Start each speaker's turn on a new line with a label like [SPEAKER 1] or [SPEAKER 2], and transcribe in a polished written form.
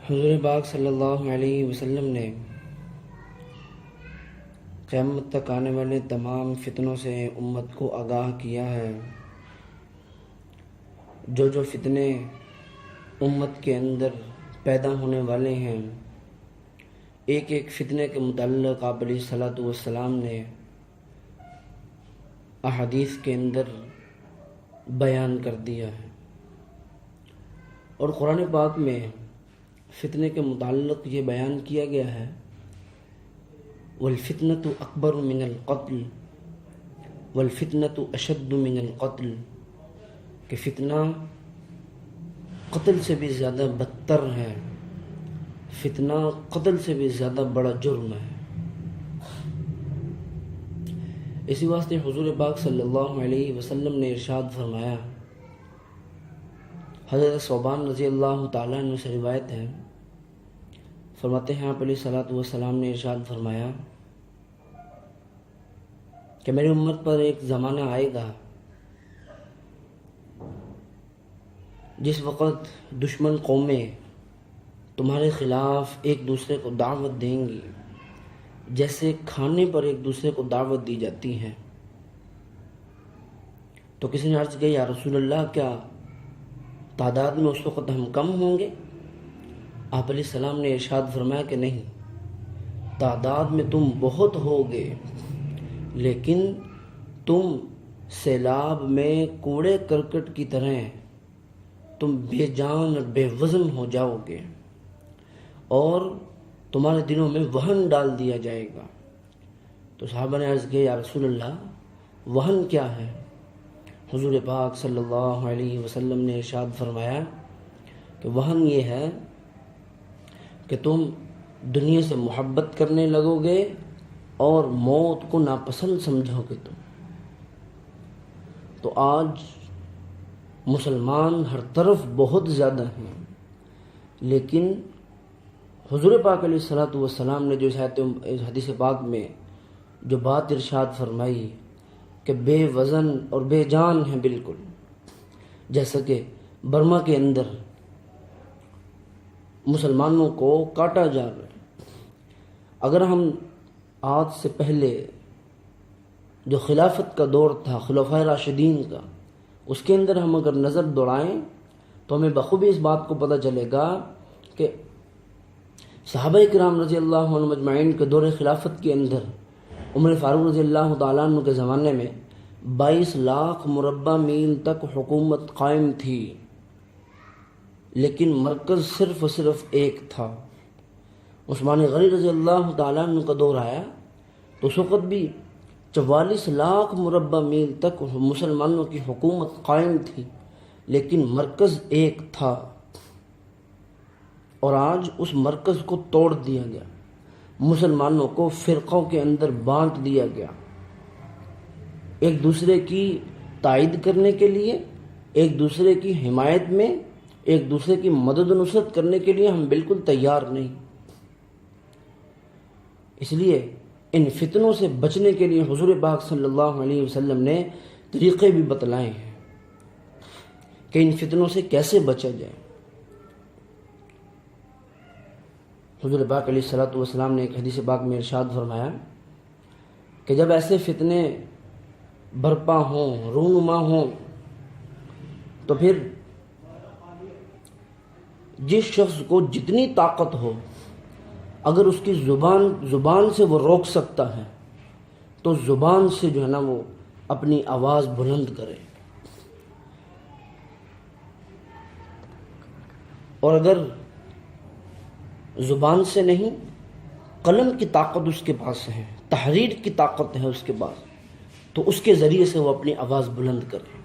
[SPEAKER 1] حضور پاک صلی اللہ علیہ وسلم نے قیامت تک آنے والے تمام فتنوں سے امت کو آگاہ کیا ہے۔ جو فتنے امت کے اندر پیدا ہونے والے ہیں، ایک ایک فتنے کے متعلق آپ علیہ الصلوۃ والسلام نے احادیث کے اندر بیان کر دیا ہے، اور قرآن پاک میں فتنے کے متعلق یہ بیان کیا گیا ہے، والفتنة اکبر من القتل والفتنة اشد من القتل، کہ فتنہ قتل سے بھی زیادہ بدتر ہے، فتنہ قتل سے بھی زیادہ بڑا جرم ہے۔ اسی واسطے حضور پاک صلی اللہ علیہ وسلم نے ارشاد فرمایا، حضرت ثوبان رضی اللہ تعالیٰ عنہ سے روایت ہے، فرماتے ہیں آپ علیہ الصلوۃ والسلام نے ارشاد فرمایا کہ میری امت پر ایک زمانہ آئے گا جس وقت دشمن قومیں تمہارے خلاف ایک دوسرے کو دعوت دیں گی، جیسے کھانے پر ایک دوسرے کو دعوت دی جاتی ہے۔ تو کسی نے عرض کیا، یا رسول اللہ، کیا تعداد میں اس وقت ہم کم ہوں گے؟ آپ علیہ السلام نے ارشاد فرمایا کہ نہیں، تعداد میں تم بہت ہوگے، لیکن تم سیلاب میں کوڑے کرکٹ کی طرح تم بے جان اور بے وزن ہو جاؤ گے، اور تمہارے دلوں میں وہن ڈال دیا جائے گا۔ تو صحابہ نے عرض کیا، یا رسول اللہ، وہن کیا ہے؟ حضور پاک صلی اللہ علیہ وسلم نے ارشاد فرمایا کہ وہن یہ ہے کہ تم دنیا سے محبت کرنے لگو گے اور موت کو ناپسند سمجھو گے تم۔ تو آج مسلمان ہر طرف بہت زیادہ ہیں، لیکن حضور پاک علیہ الصلوۃ والسلام نے جو اس حدیث پاک میں جو بات ارشاد فرمائی کہ بے وزن اور بے جان ہیں، بالکل جیسا کہ برما کے اندر مسلمانوں کو کاٹا جا رہا ہے۔ اگر ہم آج سے پہلے جو خلافت کا دور تھا، خلفائے راشدین کا، اس کے اندر ہم اگر نظر دوڑائیں تو ہمیں بخوبی اس بات کو پتہ چلے گا کہ صحابہ کرام رضی اللہ عنہ مجمعین کے دور خلافت کے اندر عمر فاروق رضی اللہ تعالیٰ عنہ کے زمانے میں 22 لاکھ مربع میل تک حکومت قائم تھی، لیکن مرکز صرف اور صرف ایک تھا۔ عثمان غنی رضی اللہ تعالیٰ عنہ کا دور آیا تو اس وقت بھی 44 لاکھ مربع میل تک مسلمانوں کی حکومت قائم تھی، لیکن مرکز ایک تھا، اور آج اس مرکز کو توڑ دیا گیا، مسلمانوں کو فرقوں کے اندر بانٹ دیا گیا۔ ایک دوسرے کی تائید کرنے کے لیے، ایک دوسرے کی حمایت میں، ایک دوسرے کی مدد و نصرت کرنے کے لیے ہم بالکل تیار نہیں۔ اس لیے ان فتنوں سے بچنے کے لیے حضور پاک صلی اللہ علیہ وسلم نے طریقے بھی بتلائے ہیں کہ ان فتنوں سے کیسے بچا جائے۔ حضور پاک علیہ الصلوۃ والسلام نے ایک حدیث پاک میں ارشاد فرمایا کہ جب ایسے فتنے برپا ہوں، رونما ہوں، تو پھر جس شخص کو جتنی طاقت ہو، اگر اس کی زبان سے وہ روک سکتا ہے تو زبان سے جو ہے نا وہ اپنی آواز بلند کرے، اور اگر زبان سے نہیں، قلم کی طاقت اس کے پاس ہے، تحریر کی طاقت ہے اس کے پاس، تو اس کے ذریعے سے وہ اپنی آواز بلند کرے۔